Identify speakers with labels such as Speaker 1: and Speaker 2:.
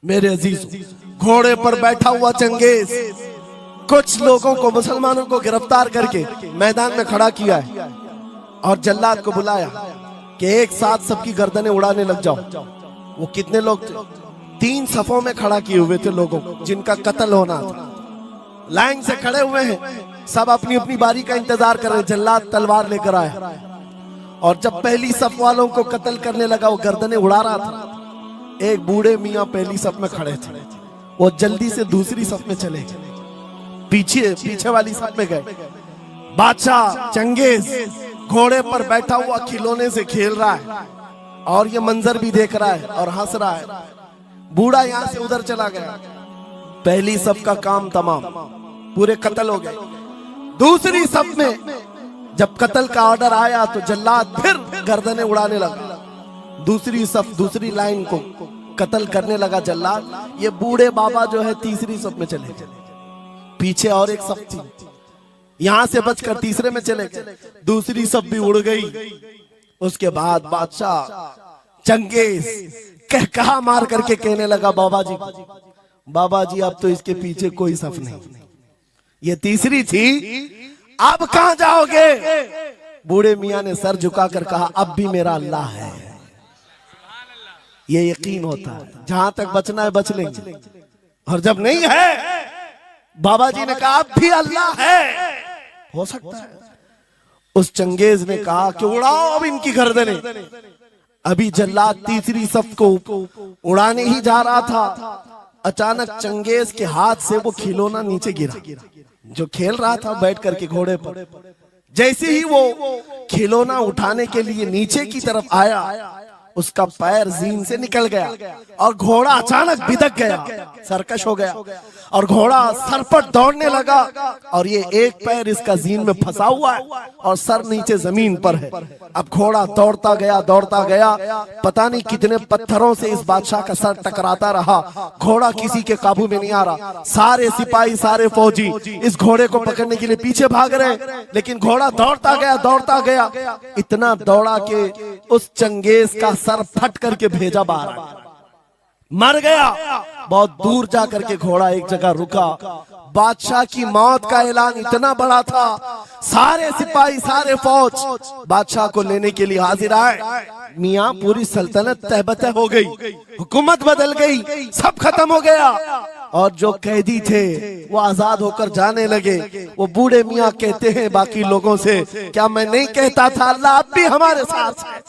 Speaker 1: मेरे अजीज, घोड़े पर बैठा हुआ चंगेज कुछ लोगों को, मुसलमानों को गिरफ्तार करके मैदान में खड़ा किया है और जल्लाद को बुलाया कि एक साथ सबकी गर्दनें उड़ाने लग जाओ। वो कितने लोग थे? 3 सफों में खड़ा किए हुए थे लोगों को जिनका कत्ल होना था। लाइन से खड़े हुए हैं, सब अपनी अपनी बारी का इंतजार कर रहे हैं। जल्लाद तलवार लेकर आया और जब पहली सफ वालों को कत्ल करने लगा, वो गर्दनें उड़ा रहा था। एक बूढ़े मियाँ पहली सफ में खड़े थे, वो जल्दी से दूसरी सफ में चले गए, पीछे वाली सफ में गए। बादशाह चंगेज घोड़े पर बैठा हुआ खिलौने से खेल रहा है और ये मंजर भी देख रहा है और हंस रहा है। बूढ़ा यहाँ से उधर चला गया, पहली सफ का काम तमाम, पूरे कत्ल हो गए। दूसरी सफ में जब कत्ल का ऑर्डर आया तो जल्लाद फिर गर्दनें उड़ाने लगा। दूसरी सफ, दूसरी लाइन को कत्ल करने लगा जल्लाद। ये बूढ़े बाबा जो है तीसरी सफ में चले गए, पीछे और एक सफ थी, यहां से बचकर तीसरे में चले गए। दूसरी सफ भी उड़ गई। उसके बाद बादशाह चंगेज कहा मार करके कहने लगा, बाबा जी अब तो इसके पीछे कोई सफ नहीं, ये तीसरी थी, अब कहां जाओगे? बूढ़े मियां ने सर झुकाकर कहा, अब भी मेरा अल्लाह है। ये यकीन होता है जहां तक बचना है बच लेंगे, और जब नहीं है, बाबा जी ने कहा अब भी अल्लाह है, हो सकता है। उस चंगेज ने कहा कि उड़ाओ अब इनकी गर्दनें। अभी जल्लाद तीसरी सफ को उड़ाने ही जा रहा था, अचानक चंगेज के हाथ से वो खिलौना नीचे गिरा जो खेल रहा था बैठ करके घोड़े पर। जैसे ही वो खिलौना उठाने के लिए नीचे की तरफ आया, उसका पैर जीन से निकल गया और घोड़ा अचानक बिदक गया, सरकश हो गया और घोड़ा सरपट दौड़ने लगा। और ये एक पैर इसका जीन में फंसा हुआ है और सर नीचे जमीन पर है। अब घोड़ा दौड़ता गया, पता नहीं कितने पत्थरों से इस बादशाह का सर टकराता रहा। घोड़ा किसी के काबू में नहीं आ रहा। सारे सिपाही, सारे फौजी इस घोड़े को पकड़ने के लिए पीछे भाग रहे, लेकिन घोड़ा दौड़ता गया, इतना दौड़ा कि उस चंगेज का सर फट करके भेजा बाहर, मर गया। बहुत दूर जा करके घोड़ा एक जगह रुका। बादशाह की मौत का ऐलान इतना बड़ा था, सारे सिपाही, सारे फौज बादशाह को लेने के लिए हाजिर आए। मियां पूरी सल्तनत तहबतह हो गई, हुकूमत बदल गई, सब खत्म हो गया। और जो कैदी थे वो आजाद होकर जाने लगे। वो बूढ़े मियां कहते हैं बाकी लोगों से, क्या मैं नहीं कहता था अल्लाह अब भी हमारे साथ है?